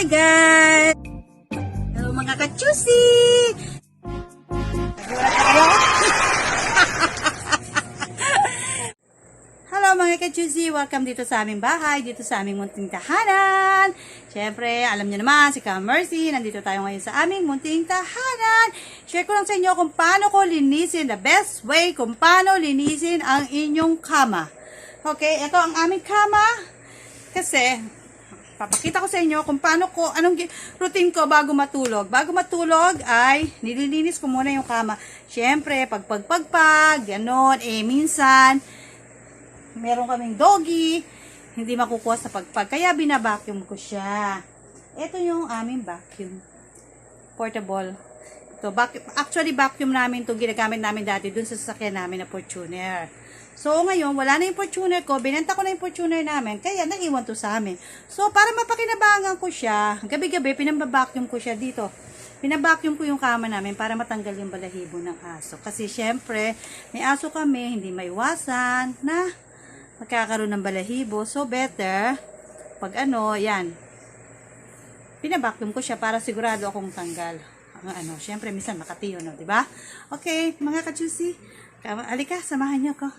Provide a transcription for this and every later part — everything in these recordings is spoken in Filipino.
Hi guys! Hello mga ka-chusi! Hello mga ka-chusi! Welcome dito sa aming bahay, dito sa aming munting tahanan. Siyempre, alam niyo naman, si Ka-Mercy, nandito tayo ngayon sa aming munting tahanan. Share ko lang sa inyo kung paano ko linisin, the best way kung paano linisin ang inyong kama. Okay, ito ang aming kama. Kasi, papakita ko sa inyo kung paano ko, anong routine ko bago matulog. Bago matulog ay nililinis ko muna yung kama. Siyempre, pagpag, ganon. Minsan, meron kaming doggy, hindi makukuha sa pagpag. Kaya binabacuum ko siya. Ito yung aming vacuum. Portable. Ito, actually, vacuum namin ito. Ginagamit namin dati dun sa sasakyan namin na Fortuner. So, ngayon, wala na yung Fortuner ko. Binenta ko na yung Fortuner namin. Kaya, naiwan to sa amin. So, para mapakinabangan ko siya, gabi-gabi, pinambabacuum ko siya dito. Pinabacuum ko yung kama namin para matanggal yung balahibo ng aso. Kasi, syempre, may aso kami, hindi maiwasan na magkakaroon ng balahibo. So, better, pag yan, pinabacuum ko siya para sigurado akong tanggal. Syempre, minsan makatiyo, no, diba? Okay, mga ka-juicy, alika, samahan niyo ko.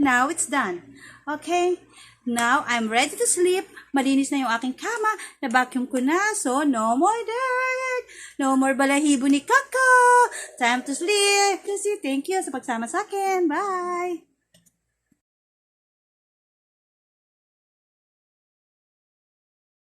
Now, it's done. Okay? Now, I'm ready to sleep. Malinis na yung aking kama. Na-vacuum ko na. So, no more dirt. No more balahibo ni Kaka. Time to sleep. Kasi, thank you sa pagsama sa akin. Bye!